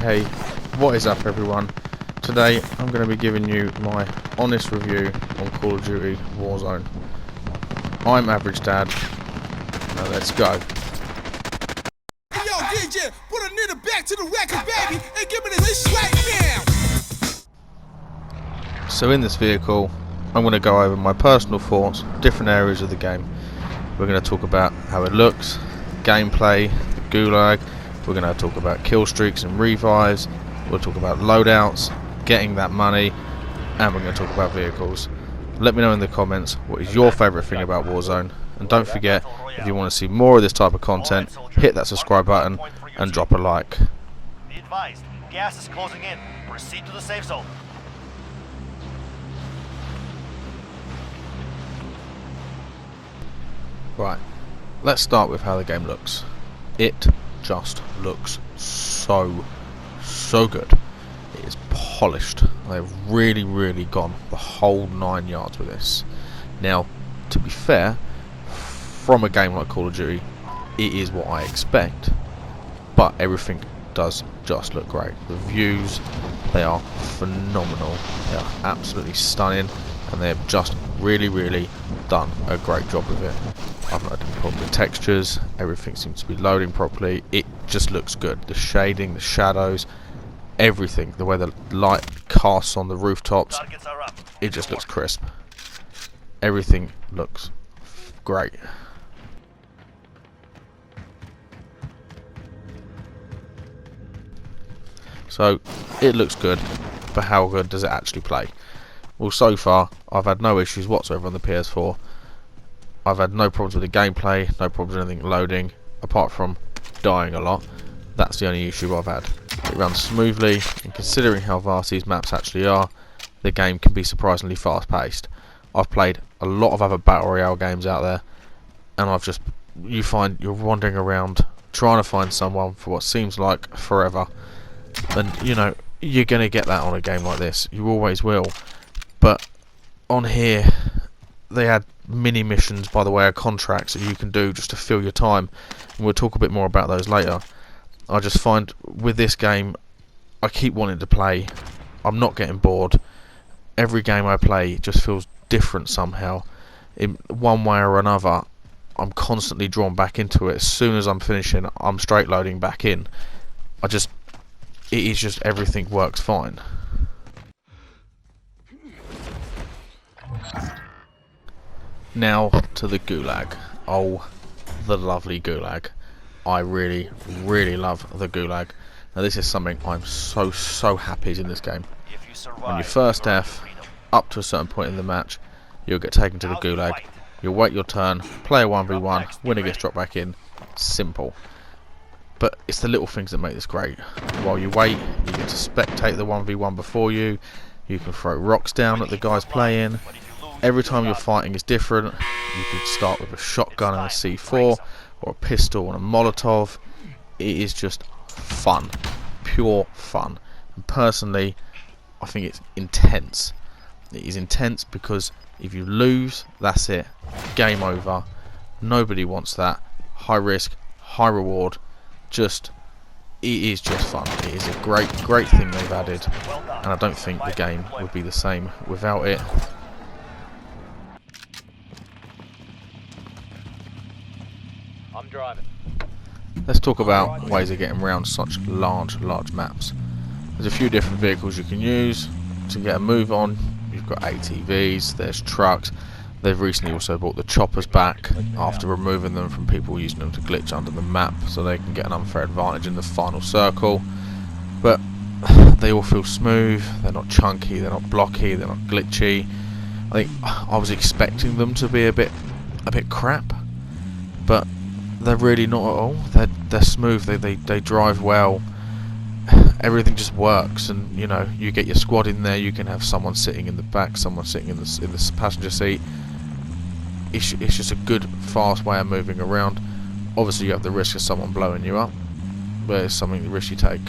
Hey, what is up everyone? Today I'm going to be giving you my honest review on Call of Duty Warzone. I'm Average Dad. Now let's go. Yo, DJ, put a nigga back to the record, baby, and give me this right now. So in this vehicle, I'm going to go over my personal thoughts, different areas of the game. We're going to talk about how it looks, gameplay, the Gulag. We're going to talk about Killstreaks and revives. We'll talk about loadouts, getting that money, and we're going to talk about vehicles. Let me know in the comments what is your favourite thing about Warzone, and don't forget, if you want to see more of this type of content, hit that subscribe button and drop a like. Be advised, gas is closing in. Proceed to the safe zone. Right, let's start with how the game looks. It just looks so good. It is polished. They've really gone the whole 9 yards with this. Now, to be fair, from a game like Call of Duty, it is what I expect, but everything does just look great. The views, they are phenomenal. They are absolutely stunning, and they have just really done a great job with it. I've not had any problem with textures, everything seems to be loading properly. It just looks good. The shading, the shadows, everything, the way the light casts on the rooftops, it just looks crisp. Everything looks great. So it looks good, but how good does it actually play? Well, so far I've had no issues whatsoever on the PS4. I've had no problems with the gameplay, no problems with anything loading, apart from dying a lot. That's the only issue I've had. It runs smoothly, and considering how vast these maps actually are, the game can be surprisingly fast paced. I've played a lot of other Battle Royale games out there, and you find you're wandering around trying to find someone for what seems like forever. And you know, you're going to get that on a game like this. You always will. But on here, they had mini missions by the way of contracts that you can do just to fill your time, and we'll talk a bit more about those later. I just find with this game, I keep wanting to play. I'm not getting bored. Every game I play just feels different somehow. In one way or another, I'm constantly drawn back into it. As soon as I'm finishing, I'm straight loading back in. It is just, everything works fine. Now to the Gulag. Oh, the lovely Gulag. I really love the Gulag. Now this is something I'm so happy is in this game. On your first death, up to a certain point in the match, you'll get taken to the Gulag. You'll wait your turn, play a 1v1, winner gets dropped back in. Simple. But it's the little things that make this great. While you wait, you get to spectate the 1v1 before you. You can throw rocks down at the guys playing. Every time you're fighting is different. You could start with a shotgun and a C4, or a pistol and a Molotov. It is just fun, pure fun. And personally, I think it's intense. It is intense because if you lose, that's it, game over. Nobody wants that. High risk, high reward. It is just fun. It is a great thing they've added, and I don't think the game would be the same without it. I'm driving. Let's talk about ways of getting around such large maps. There's a few different vehicles you can use to get a move on. You've got ATVs, there's trucks. They've recently also brought the choppers back after removing them from people using them to glitch under the map, so they can get an unfair advantage in the final circle. But they all feel smooth, they're not chunky, they're not blocky, they're not glitchy. I think I was expecting them to be a bit crap, but they're really not at all. They're smooth, they drive well. Everything just works, and you know, you get your squad in there. You can have someone sitting in the back, someone sitting in the passenger seat. It's just a good, fast way of moving around. Obviously, you have the risk of someone blowing you up, but it's something the risk you take.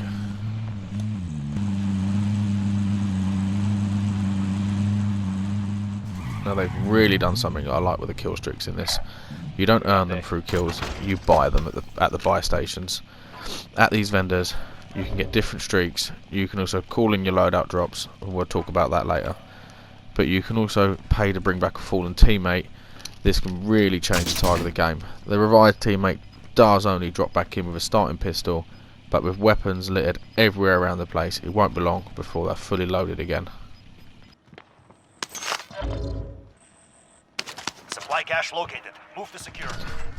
Now they've really done something that I like with the kill streaks in this. You don't earn them through kills, you buy them at the buy stations. At these vendors, You can get different streaks. You can also call in your loadout drops, and we'll talk about that later. But you can also pay to bring back a fallen teammate. This can really change the tide of the game. The revived teammate does only drop back in with a starting pistol, but with weapons littered everywhere around the place, it won't be long before they're fully loaded again. Supply cache located. Move to secure.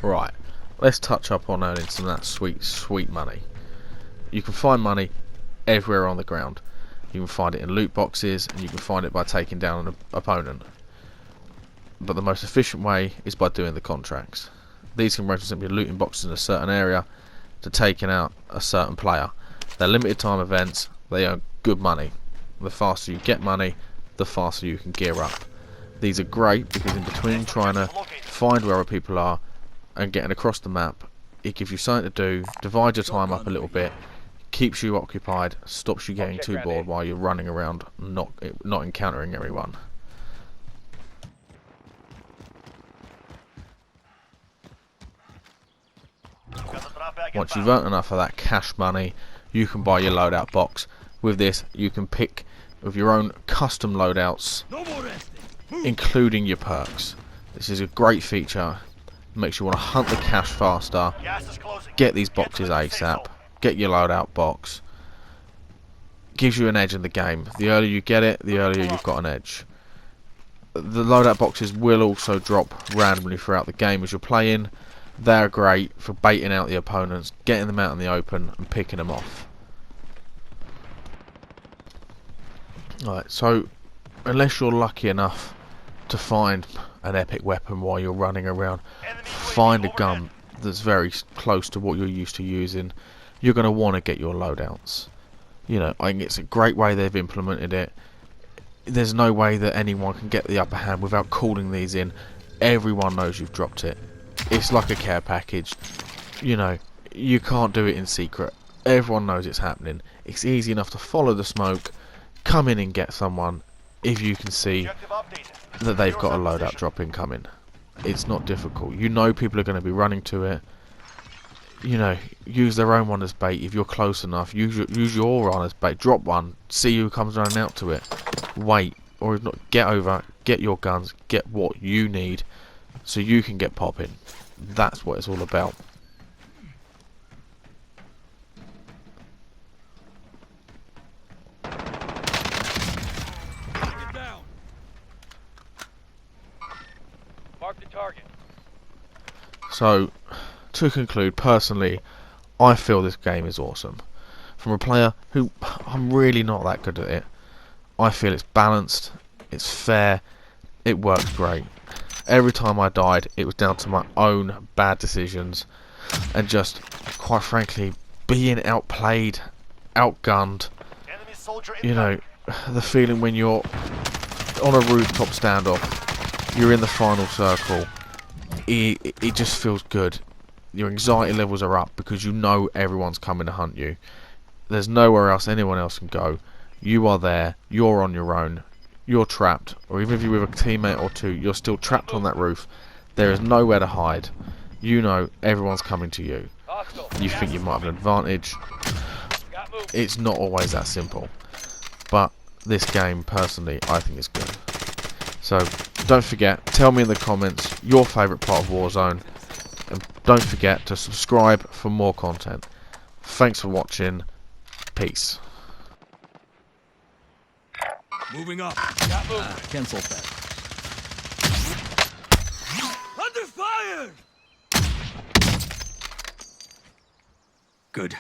Right, let's touch up on earning some of that sweet, sweet money. You can find money everywhere on the ground. You can find it in loot boxes, and you can find it by taking down an opponent. But the most efficient way is by doing the contracts. These can range from simply looting boxes in a certain area to taking out a certain player. They're limited time events, they earn good money. The faster you get money, the faster you can gear up. These are great because in between trying to find where other people are and getting across the map, it gives you something to do, divide your time up a little bit, keeps you occupied, stops you getting too bored while you're running around not encountering everyone. Once you've earned enough of that cash money, you can buy your loadout box. With this, you can pick with your own custom loadouts, including your perks. This is a great feature. It makes you want to hunt the cash faster, get these boxes ASAP, get your loadout box. Gives you an edge in the game. The earlier you get it, the earlier you've got an edge. The loadout boxes will also drop randomly throughout the game as you're playing. They're great for baiting out the opponents, getting them out in the open and picking them off. Alright, so unless you're lucky enough to find an epic weapon while you're running around, find a gun that's very close to what you're used to using, you're going to want to get your loadouts. You know, I think it's a great way they've implemented it. There's no way that anyone can get the upper hand without calling these in. Everyone knows you've dropped it. It's like a care package. You know, you can't do it in secret. Everyone knows it's happening. It's easy enough to follow the smoke, come in and get someone if you can see that they've got a loadout drop incoming. It's not difficult. You know people are going to be running to it. You know, use their own one as bait if you're close enough. Use your one as bait. Drop one. See who comes running out to it. Wait, or if not, get over. Get your guns. Get what you need, so you can get popping. That's what it's all about. Mark the target. So, to conclude, personally, I feel this game is awesome. From a player who, I'm really not that good at it, I feel it's balanced, it's fair, it works great. Every time I died, it was down to my own bad decisions, and just, quite frankly, being outplayed, outgunned. You know, the feeling when you're on a rooftop standoff, you're in the final circle, it just feels good. Your anxiety levels are up because you know everyone's coming to hunt you. There's nowhere else anyone else can go. You are there, you're on your own, you're trapped, or even if you're with a teammate or two, you're still trapped on that roof. There is nowhere to hide. You know everyone's coming to you. You think you might have an advantage. It's not always that simple. But this game, personally, I think is good. So, don't forget, tell me in the comments your favourite part of Warzone. And don't forget to subscribe for more content. Thanks for watching. Peace. Moving up. Cancel that. Under fire! Good.